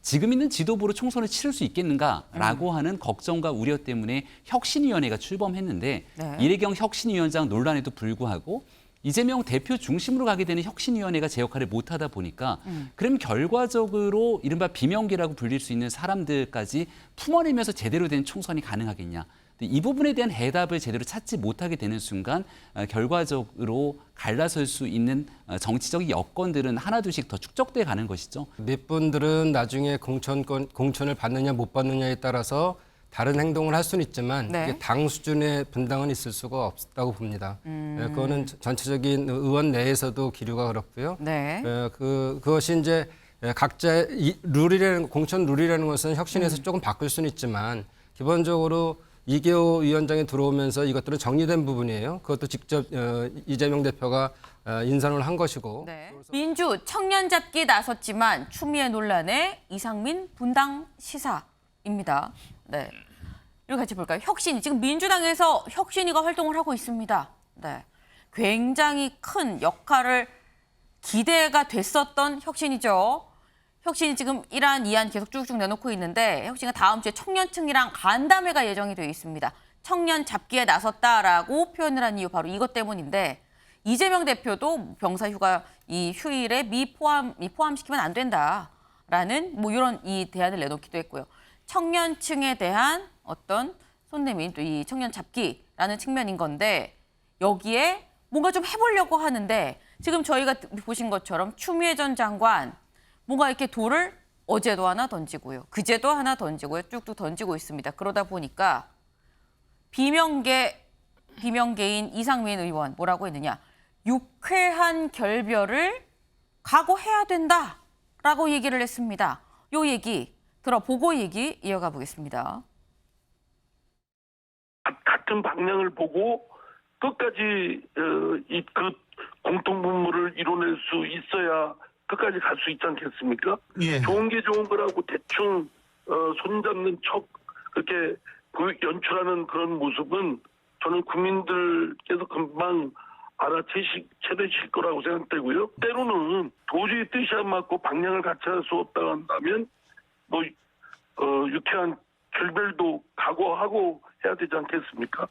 지금 있는 지도부로 총선을 치를 수 있겠는가라고 하는 걱정과 우려 때문에 혁신위원회가 출범했는데 네. 이래경 혁신위원장 논란에도 불구하고 이재명 대표 중심으로 가게 되는 혁신위원회가 제 역할을 못하다 보니까 그럼 결과적으로 이른바 비명계라고 불릴 수 있는 사람들까지 품어내면서 제대로 된 총선이 가능하겠냐. 이 부분에 대한 해답을 제대로 찾지 못하게 되는 순간 결과적으로 갈라설 수 있는 정치적인 여건들은 하나둘씩 더 축적돼 가는 것이죠. 몇 분들은 나중에 공천을 받느냐 못 받느냐에 따라서 다른 행동을 할 수는 있지만 네. 이게 당 수준의 분당은 있을 수가 없다고 봅니다. 그거는 전체적인 의원 내에서도 기류가 그렇고요. 네. 그것이 이제 각자의 룰이라는 공천 룰이라는 것은 혁신에서 조금 바꿀 수는 있지만 기본적으로 이계호 위원장이 들어오면서 이것들은 정리된 부분이에요. 그것도 직접 이재명 대표가 인선을 한 것이고. 네. 민주 청년 잡기 나섰지만 추미애 논란에 이상민 분당 시사입니다. 네. 이거 같이 볼까요? 혁신이 지금 민주당에서 혁신이가 활동을 하고 있습니다. 네. 굉장히 큰 역할을 기대가 됐었던 혁신이죠. 혁신이 지금 1안, 2안 계속 쭉쭉 내놓고 있는데 혁신이가 다음 주에 청년층이랑 간담회가 예정이 되어 있습니다. 청년 잡기에 나섰다라고 표현을 한 이유 바로 이것 때문인데 이재명 대표도 병사휴가 이 휴일에 포함시키면 안 된다라는 뭐 이런 이 대안을 내놓기도 했고요. 청년층에 대한 어떤 손내민 또 이 청년 잡기라는 측면인 건데 여기에 뭔가 좀 해보려고 하는데 지금 저희가 보신 것처럼 추미애 전 장관 뭔가 이렇게 돌을 어제도 하나 던지고요. 그제도 하나 던지고요. 쭉쭉 던지고 있습니다. 그러다 보니까 비명계인 이상민 의원 뭐라고 했느냐. 유쾌한 결별을 각오해야 된다라고 얘기를 했습니다. 요 얘기 들어보고 얘기 이어가 보겠습니다. 같은 방향을 보고 끝까지 그 공통분모를 이뤄낼 수 있어야 끝까지 갈 수 있지 않겠습니까? 예. 좋은 게 좋은 거라고 대충 손잡는 척 그렇게 연출하는 그런 모습은 저는 국민들께서 금방 알아채실 거라고 생각되고요. 때로는 도저히 뜻이 안 맞고 방향을 같이 할 수 없다고 한다면 뭐 유쾌한 결별도 각오하고 해야 되지 않겠습니까?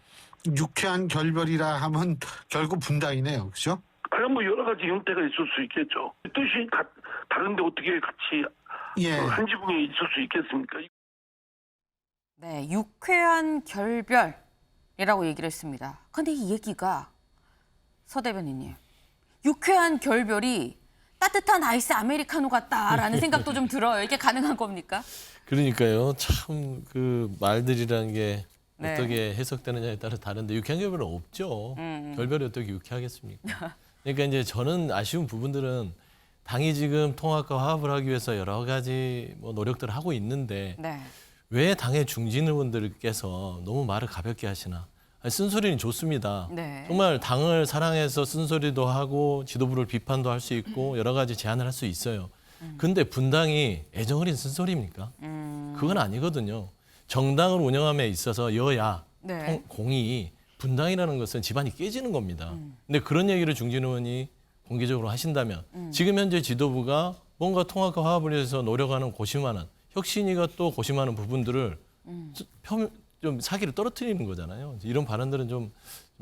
유쾌한 결별이라 하면 결국 분당이네요. 그렇죠? 그냥 뭐 여러 가지 형태가 있을 수 있겠죠. 뜻이 다른데 어떻게 같이 예. 한 지붕에 있을 수 있겠습니까? 네, 유쾌한 결별이라고 얘기를 했습니다. 근데 이 얘기가 서 대변인님, 유쾌한 결별이 따뜻한 아이스 아메리카노 같다라는 생각도 좀 들어요. 이게 가능한 겁니까? 그러니까요. 참 그 말들이라는 게 네. 어떻게 해석되느냐에 따라 다른데 유쾌한 결별은 없죠. 결별이 어떻게 유쾌하겠습니까? 그러니까 이제 저는 아쉬운 부분들은 당이 지금 통합과 화합을 하기 위해서 여러 가지 뭐 노력들을 하고 있는데 네. 왜 당의 중진 의원들께서 너무 말을 가볍게 하시나? 아니, 쓴소리는 좋습니다. 네. 정말 당을 사랑해서 쓴소리도 하고 지도부를 비판도 할 수 있고 여러 가지 제안을 할 수 있어요. 근데 분당이 애정 어린 쓴소리입니까? 그건 아니거든요. 정당을 운영함에 있어서 여야 네. 공이 분당이라는 것은 집안이 깨지는 겁니다. 근데 그런 얘기를 중진 의원이 공개적으로 하신다면 지금 현재 지도부가 뭔가 통합과 화합을 위해서 노력하는 고심하는 혁신이가 또 고심하는 부분들을 좀 사기를 떨어뜨리는 거잖아요. 이런 발언들은 좀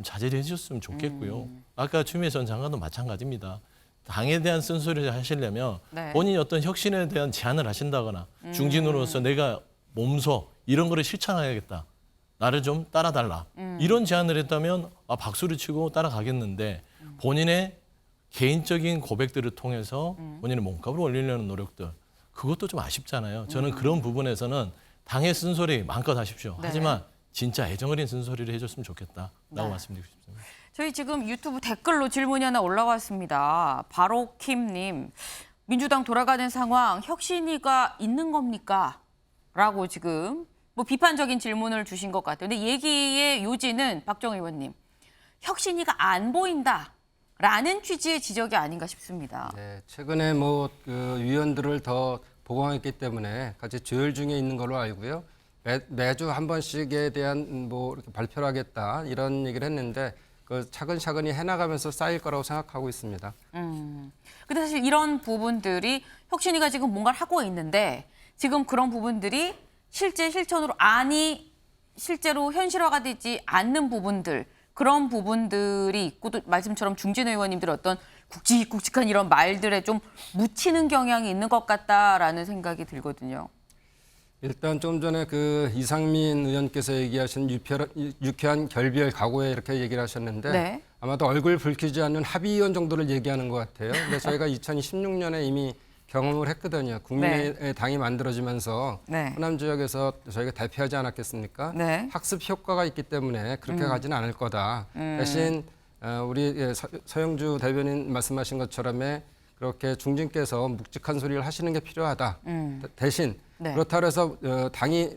자제를 해주셨으면 좋겠고요. 아까 추미애 전 장관도 마찬가지입니다. 당에 대한 쓴소리를 하시려면 네. 본인이 어떤 혁신에 대한 제안을 하신다거나 중진으로서 내가 몸소 이런 거를 실천해야겠다. 나를 좀 따라달라. 이런 제안을 했다면 박수를 치고 따라가겠는데 본인의 개인적인 고백들을 통해서 본인의 몸값을 올리려는 노력들 그것도 좀 아쉽잖아요. 저는 그런 부분에서는 당의 쓴소리 마음껏 하십시오. 네. 하지만 진짜 애정 어린 쓴소리를 해줬으면 좋겠다라고 네. 말씀드리고 싶습니다. 저희 지금 유튜브 댓글로 질문이 하나 올라왔습니다. 바로킴님, 민주당 돌아가는 상황 혁신이가 있는 겁니까? 라고 지금 뭐 비판적인 질문을 주신 것 같아요. 근데 얘기의 요지는 박정희 의원님, 혁신이가 안 보인다라는 취지의 지적이 아닌가 싶습니다. 네, 최근에 뭐 그 위원들을 더 보강했기 때문에 같이 조율 중에 있는 걸로 알고요. 매주 한 번씩에 대한 뭐 이렇게 발표를 하겠다 이런 얘기를 했는데 그 차근차근히 해나가면서 쌓일 거라고 생각하고 있습니다. 근데 사실 이런 부분들이 혁신이가 지금 뭔가를 하고 있는데 지금 그런 부분들이 실제 실천으로 실제로 현실화가 되지 않는 부분들, 그런 부분들이 있고, 또 말씀처럼 중진 의원님들 어떤 굵직굵직한 이런 말들에 좀 묻히는 경향이 있는 것 같다라는 생각이 들거든요. 일단 좀 전에 그 이상민 의원께서 얘기하신 유쾌한 결별 각오에 이렇게 얘기를 하셨는데 네. 아마도 얼굴 붉히지 않는 합의의원 정도를 얘기하는 것 같아요. 근데 저희가 2016년에 이미 경험을 했거든요. 국민의 당이 만들어지면서 네. 호남 지역에서 저희가 대표하지 않았겠습니까? 네. 학습 효과가 있기 때문에 그렇게 가지는 않을 거다. 대신 우리 서영주 대변인 말씀하신 것처럼에 그렇게 중진께서 묵직한 소리를 하시는 게 필요하다. 대신 네. 그렇다고 해서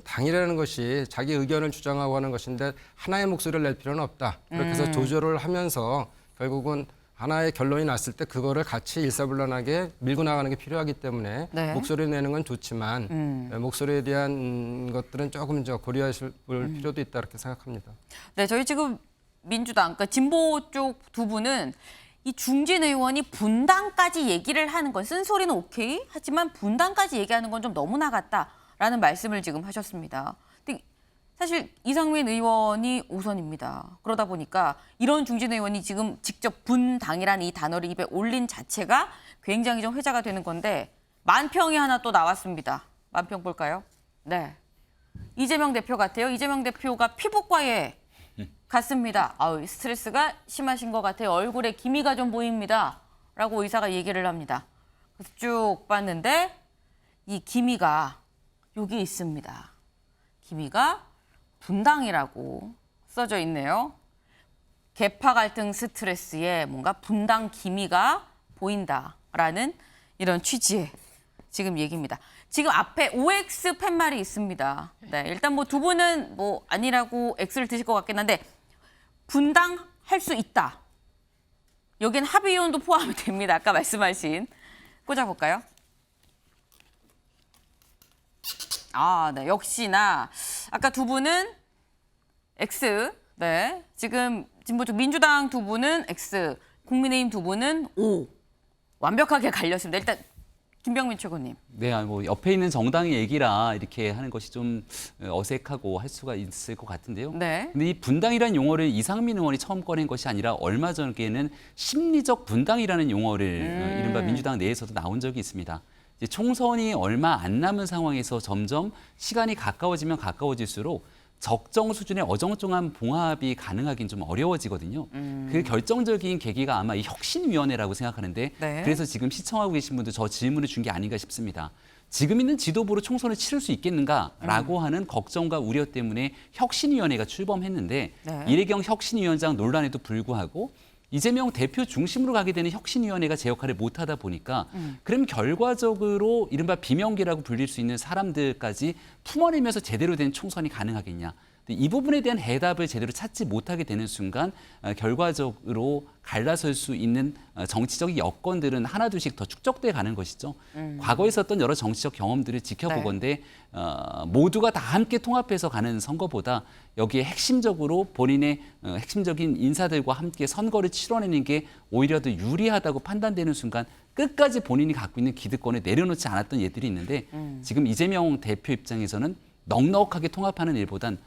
당이라는 것이 자기 의견을 주장하고 하는 것인데 하나의 목소리를 낼 필요는 없다. 그렇게 해서 조절을 하면서 결국은 하나의 결론이 났을 때 그거를 같이 일사불란하게 밀고 나가는 게 필요하기 때문에 네. 목소리 내는 건 좋지만 목소리에 대한 것들은 조금 고려하실 필요도 있다 이렇게 생각합니다. 네, 저희 지금 민주당, 그러니까 진보 쪽 두 분은 이 중진 의원이 분당까지 얘기를 하는 건 쓴소리는 오케이 하지만 분당까지 얘기하는 건 좀 너무 나갔다라는 말씀을 지금 하셨습니다. 근데 사실 이상민 의원이 우선입니다. 그러다 보니까 이런 중진 의원이 지금 직접 분당이라는 이 단어를 입에 올린 자체가 굉장히 좀 회자가 되는 건데 만평이 하나 또 나왔습니다. 만평 볼까요? 네, 이재명 대표 같아요. 이재명 대표가 피부과에 갔습니다. 아우, 스트레스가 심하신 것 같아요. 얼굴에 기미가 좀 보입니다. 라고 의사가 얘기를 합니다. 그래서 쭉 봤는데 이 기미가 여기 있습니다. 기미가 분당이라고 써져 있네요. 계파 갈등 스트레스에 뭔가 분당 기미가 보인다라는 이런 취지의 지금 얘기입니다. 지금 앞에 OX 팻말이 있습니다. 네, 일단 뭐 두 분은 뭐 아니라고 X를 드실 것 같긴 한데 분당할 수 있다. 여긴 합의의원도 포함이 됩니다. 아까 말씀하신. 꽂아볼까요? 아, 네. 역시나 아까 두 분은 X. 네. 지금 진보 쪽 민주당 두 분은 X. 국민의힘 두 분은 O. 완벽하게 갈렸습니다. 일단 김병민 최고님. 네, 뭐 옆에 있는 정당의 얘기라 이렇게 하는 것이 좀 어색하고 할 수가 있을 것 같은데요. 네. 근데 이 분당이라는 용어를 이상민 의원이 처음 꺼낸 것이 아니라 얼마 전에는 심리적 분당이라는 용어를 이른바 민주당 내에서도 나온 적이 있습니다. 이제 총선이 얼마 안 남은 상황에서 점점 시간이 가까워지면 가까워질수록 적정 수준의 어정쩡한 봉합이 가능하긴 좀 어려워지거든요. 그 결정적인 계기가 아마 이 혁신위원회라고 생각하는데 네. 그래서 지금 시청하고 계신 분들 저 질문을 준 게 아닌가 싶습니다. 지금 있는 지도부로 총선을 치를 수 있겠는가라고 하는 걱정과 우려 때문에 혁신위원회가 출범했는데 네. 이래경 혁신위원장 논란에도 불구하고 이재명 대표 중심으로 가게 되는 혁신위원회가 제 역할을 못하다 보니까 그럼 결과적으로 이른바 비명계라고 불릴 수 있는 사람들까지 품어내면서 제대로 된 총선이 가능하겠냐. 이 부분에 대한 해답을 제대로 찾지 못하게 되는 순간 결과적으로 갈라설 수 있는 정치적 여건들은 하나둘씩 더 축적돼 가는 것이죠. 과거에 있었던 여러 정치적 경험들을 지켜보건대 모두가 다 함께 통합해서 가는 선거보다 여기에 핵심적으로 본인의 핵심적인 인사들과 함께 선거를 치러내는 게 오히려 더 유리하다고 판단되는 순간 끝까지 본인이 갖고 있는 기득권을 내려놓지 않았던 예들이 있는데 지금 이재명 대표 입장에서는 넉넉하게 통합하는 일보단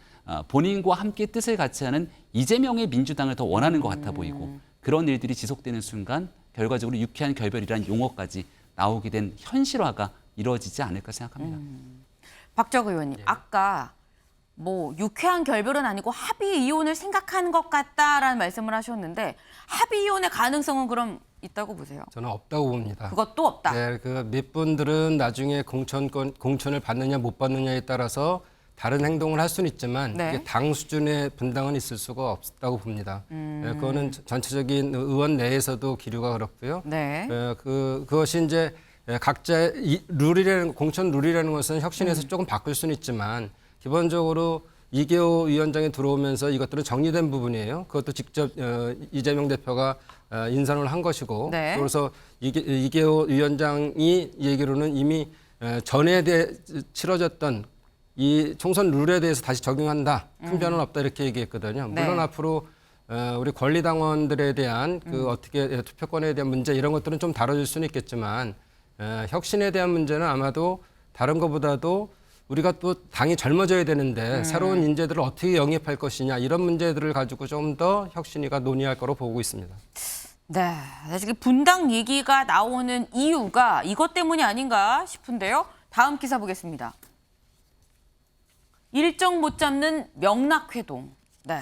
본인과 함께 뜻을 같이 하는 이재명의 민주당을 더 원하는 것 같아 보이고 그런 일들이 지속되는 순간 결과적으로 유쾌한 결별이라는 용어까지 나오게 된 현실화가 이루어지지 않을까 생각합니다. 박적 의원님, 아까 뭐 유쾌한 결별은 아니고 합의 이혼을 생각하는 것 같다라는 말씀을 하셨는데 합의 이혼의 가능성은 그럼 있다고 보세요? 저는 없다고 봅니다. 그것도 없다. 네, 그 몇 분들은 나중에 공천을 받느냐 못 받느냐에 따라서 다른 행동을 할 수는 있지만 네. 이게 당 수준의 분당은 있을 수가 없다고 봅니다. 그거는 전체적인 의원 내에서도 기류가 그렇고요. 네. 그것이 이제 각자의 공천 룰이라는 것은 혁신에서 조금 바꿀 수는 있지만 기본적으로 이계호 위원장이 들어오면서 이것들은 정리된 부분이에요. 그것도 직접 이재명 대표가 인선을 한 것이고 네. 그래서 이계호 위원장이 얘기로는 이미 전에 치러졌던 이 총선 룰에 대해서 다시 적용한다. 큰 변화는 없다 이렇게 얘기했거든요. 물론 네. 앞으로 우리 권리당원들에 대한 어떻게 투표권에 대한 문제 이런 것들은 좀 다뤄질 수는 있겠지만 혁신에 대한 문제는 아마도 다른 것보다도 우리가 또 당이 젊어져야 되는데 새로운 인재들을 어떻게 영입할 것이냐 이런 문제들을 가지고 좀 더 혁신위가 논의할 거로 보고 있습니다. 네, 사실 분당 얘기가 나오는 이유가 이것 때문이 아닌가 싶은데요. 다음 기사 보겠습니다. 일정 못 잡는 명락회동. 네,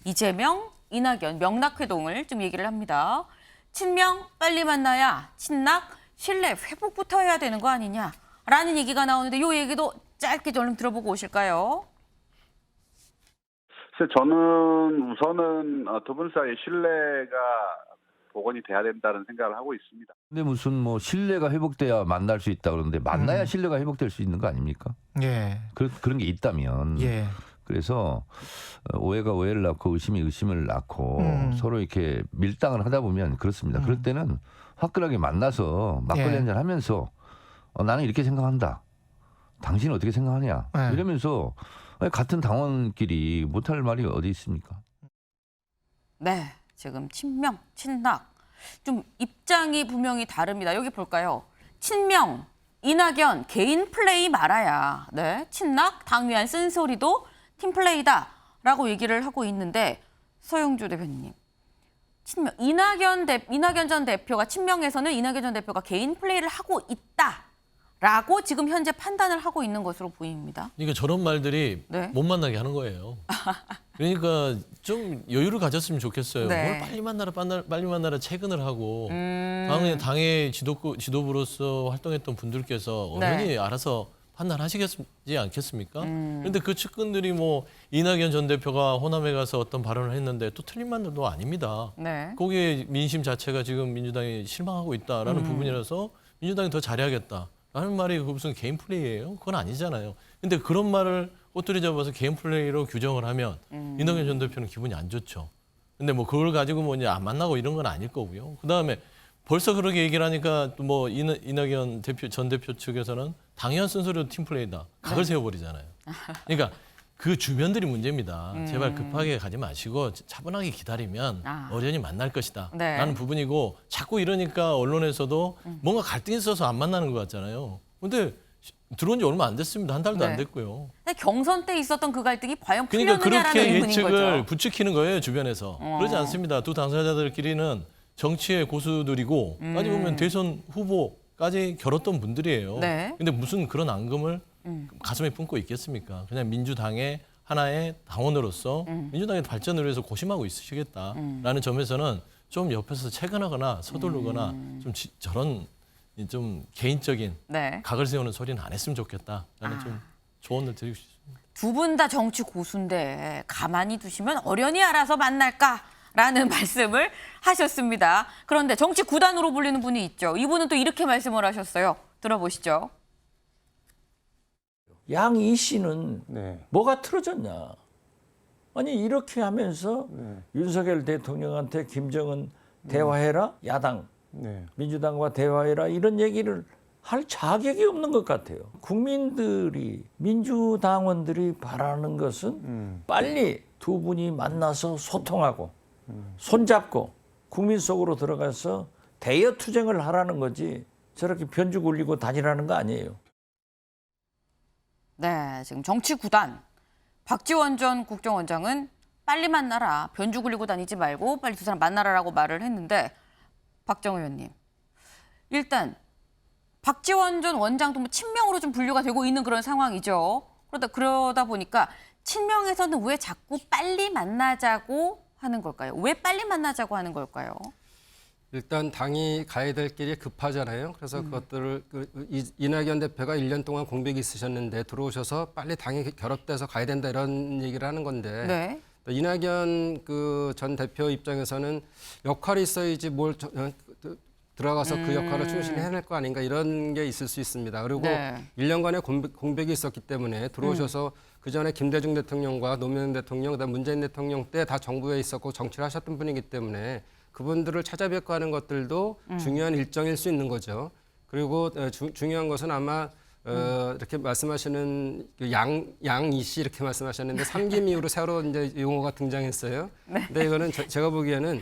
이재명, 이낙연 명락회동을 좀 얘기를 합니다. 친명 빨리 만나야 친낙 신뢰 회복부터 해야 되는 거 아니냐라는 얘기가 나오는데 이 얘기도 짧게 좀 얼른 들어보고 오실까요? 글쎄, 저는 우선은 두 분 사이의 신뢰가 복원이 돼야 된다는 생각을 하고 있습니다. 근데 무슨 뭐 신뢰가 회복돼야 만날 수 있다 그러는데 만나야 신뢰가 회복될 수 있는 거 아닙니까? 예. 그런 게 있다면. 예. 그래서 오해가 오해를 낳고 의심이 의심을 낳고 서로 이렇게 밀당을 하다 보면 그렇습니다. 그럴 때는 화끈하게 만나서 막걸리 예. 한잔 하면서 나는 이렇게 생각한다. 당신은 어떻게 생각하냐. 예. 이러면서 같은 당원끼리 못할 말이 어디 있습니까? 네, 지금 친명, 친낙 좀 입장이 분명히 다릅니다. 여기 볼까요? 친명, 이낙연 개인 플레이 말아야. 네, 친낙 당위안 쓴소리도 팀플레이다라고 얘기를 하고 있는데 서영주 대표님. 친명, 이낙연 전 대표가 친명에서는 이낙연 전 대표가 개인 플레이를 하고 있다라고 지금 현재 판단을 하고 있는 것으로 보입니다. 그러니까 저런 말들이 네. 못 만나게 하는 거예요. 그러니까 좀 여유를 가졌으면 좋겠어요. 네. 뭘 빨리 만나라 퇴근을 하고 당의 지도부로서 활동했던 분들께서 언론이 네. 알아서 판단하시겠지 않겠습니까? 그런데 그 측근들이 뭐 이낙연 전 대표가 호남에 가서 어떤 발언을 했는데 또 틀린 말도 아닙니다. 네. 거기에 민심 자체가 지금 민주당이 실망하고 있다라는 부분이라서 민주당이 더 잘해야겠다라는 말이 그 무슨 개인 플레이예요? 그건 아니잖아요. 근데 그런 말을 꼬투리 잡아서 개인 플레이로 규정을 하면 이낙연 전 대표는 기분이 안 좋죠. 근데 뭐 그걸 가지고 뭐 이제 안 만나고 이런 건 아닐 거고요. 그다음에 벌써 그렇게 얘기를 하니까 또 뭐 이낙연 전 대표 측에서는 당연 순서로 팀플레이다. 각을 세워버리잖아요. 그러니까 그 주변들이 문제입니다. 제발 급하게 가지 마시고 차분하게 기다리면 어련히 만날 것이다. 네. 라는 부분이고 자꾸 이러니까 언론에서도 뭔가 갈등이 있어서 안 만나는 것 같잖아요. 근데 들어온 지 얼마 안 됐습니다. 한 달도 네. 안 됐고요. 근데 경선 때 있었던 그 갈등이 과연 그러니까 풀렸느냐라는 그렇게 의문인 예측을 거죠. 부추기는 거예요, 주변에서. 그러지 않습니다. 두 당사자들끼리는 정치의 고수들이고 까지 보면 대선 후보까지 겨뤘던 분들이에요. 네. 근데 무슨 그런 앙금을 가슴에 품고 있겠습니까? 그냥 민주당의 하나의 당원으로서 민주당의 발전을 위해서 고심하고 있으시겠다라는 점에서는 좀 옆에서 채근하거나 서두르거나 좀 저런 좀 개인적인 네. 각을 세우는 소리는 안 했으면 좋겠다라는 좀 조언을 드리고 싶습니다. 두 분 다 정치 고수인데 가만히 두시면 어련히 알아서 만날까라는 말씀을 하셨습니다. 그런데 정치 구단으로 불리는 분이 있죠. 이분은 또 이렇게 말씀을 하셨어요. 들어보시죠. 양이 씨는 뭐가 틀어졌냐? 아니 이렇게 하면서 윤석열 대통령한테 김정은 대화해라 야당 민주당과 대화해라 이런 얘기를 할 자격이 없는 것 같아요. 국민들이 민주당원들이 바라는 것은 빨리 두 분이 만나서 소통하고 손잡고 국민 속으로 들어가서 대여 투쟁을 하라는 거지 저렇게 변주 굴리고 다니라는 거 아니에요. 네, 지금 정치 구단 박지원 전 국정원장은 빨리 만나라. 변주 굴리고 다니지 말고 빨리 두 사람 만나라라고 말을 했는데 박정우 의원님. 일단 박지원 전 원장도 뭐 친명으로 좀 분류가 되고 있는 그런 상황이죠. 그러다 보니까 친명에서는 왜 자꾸 빨리 만나자고 하는 걸까요? 왜 빨리 만나자고 하는 걸까요? 일단 당이 가야 될 길이 급하잖아요. 그래서 그것들을 이낙연 대표가 1년 동안 공백이 있으셨는데 들어오셔서 빨리 당이 결합돼서 가야 된다 이런 얘기를 하는 건데 네. 이낙연 그 전 대표 입장에서는 역할이 있어야지 들어가서 그 역할을 충실히 해낼 거 아닌가 이런 게 있을 수 있습니다. 그리고 네. 1년간의 공백이 있었기 때문에 들어오셔서 그전에 김대중 대통령과 노무현 대통령, 그다음 문재인 대통령 때 다 정부에 있었고 정치를 하셨던 분이기 때문에 그분들을 찾아뵙고 하는 것들도 중요한 일정일 수 있는 거죠. 그리고 중요한 것은 아마 이렇게 말씀하시는 그 양이 씨 이렇게 말씀하셨는데 삼김 이후로 새로 이제 용어가 등장했어요. 근데 이거는 제가 보기에는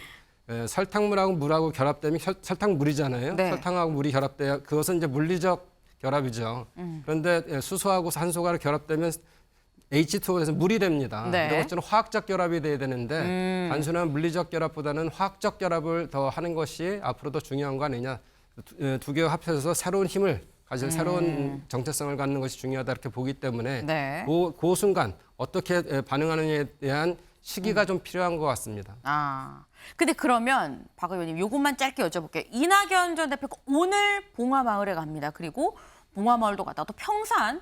설탕물하고 물하고 결합되면 설탕물이잖아요. 네. 설탕하고 물이 결합돼야 그것은 이제 물리적 결합이죠. 그런데 수소하고 산소가 결합되면 H2O에서 물이 됩니다. 네. 이런 것처럼 화학적 결합이 돼야 되는데 단순한 물리적 결합보다는 화학적 결합을 더 하는 것이 앞으로 더 중요한 거 아니냐. 두 개가 합쳐서 새로운 힘을 가질 새로운 정체성을 갖는 것이 중요하다 이렇게 보기 때문에 네. 그 순간 어떻게 반응하느냐에 대한 시기가 좀 필요한 것 같습니다. 아, 근데 그러면 박 의원님 요것만 짧게 여쭤볼게요. 이낙연 전 대표가 오늘 봉화마을에 갑니다. 그리고 봉화마을도 갔다 또 평산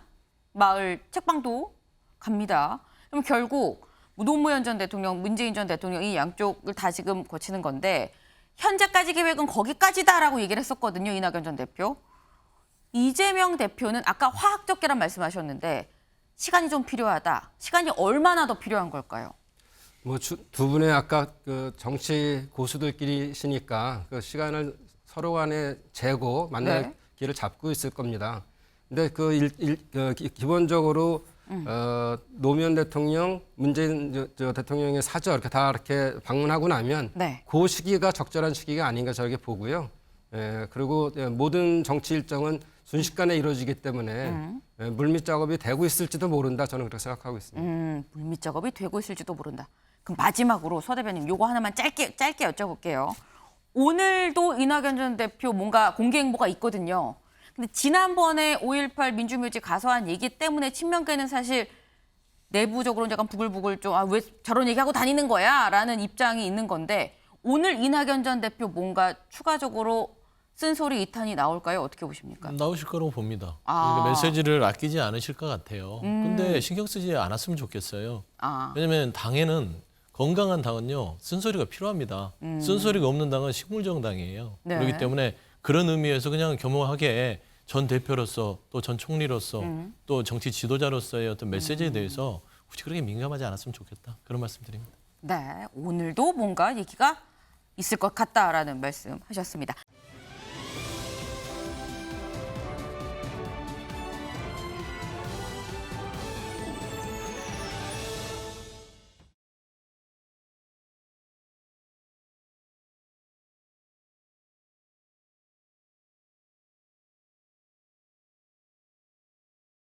마을 책방도 갑니다. 그럼 결국 노무현 전 대통령, 문재인 전 대통령 이 양쪽을 다 지금 거치는 건데 현재까지 계획은 거기까지다라고 얘기를 했었거든요. 이낙연 전 대표. 이재명 대표는 아까 화학적 결합 말씀하셨는데 시간이 좀 필요하다. 시간이 얼마나 더 필요한 걸까요? 뭐 두 분의 아까 그 정치 고수들끼리시니까 그 시간을 서로 간에 재고 만날 네. 길을 잡고 있을 겁니다. 근데 기본적으로 노무현 대통령, 문재인 저 대통령의 사저 이렇게 다 이렇게 방문하고 나면 네. 그 시기가 적절한 시기가 아닌가 저렇게 보고요. 그리고 모든 정치 일정은 순식간에 이루어지기 때문에 물밑 작업이 되고 있을지도 모른다. 저는 그렇게 생각하고 있습니다. 물밑 작업이 되고 있을지도 모른다. 그럼 마지막으로 서 대변인 요거 하나만 짧게 여쭤볼게요. 오늘도 이낙연 전 대표 뭔가 공개 행보가 있거든요. 근데 지난번에 5.18 민주묘지 가서 한 얘기 때문에 친명계는 사실 내부적으로 약간 부글부글 좀 왜 저런 얘기하고 다니는 거야? 라는 입장이 있는 건데 오늘 이낙연 전 대표 뭔가 추가적으로 쓴소리 2탄이 나올까요? 어떻게 보십니까? 나오실 거라고 봅니다. 아. 그러니까 메시지를 아끼지 않으실 것 같아요. 근데 신경 쓰지 않았으면 좋겠어요. 아. 왜냐하면 당에는 건강한 당은요 쓴소리가 필요합니다. 쓴소리가 없는 당은 식물정당이에요. 네. 그렇기 때문에 그런 의미에서 그냥 겸허하게 전 대표로서 또 전 총리로서 또 정치 지도자로서의 어떤 메시지에 대해서 굳이 그렇게 민감하지 않았으면 좋겠다. 그런 말씀드립니다. 네, 오늘도 뭔가 얘기가 있을 것 같다라는 말씀하셨습니다.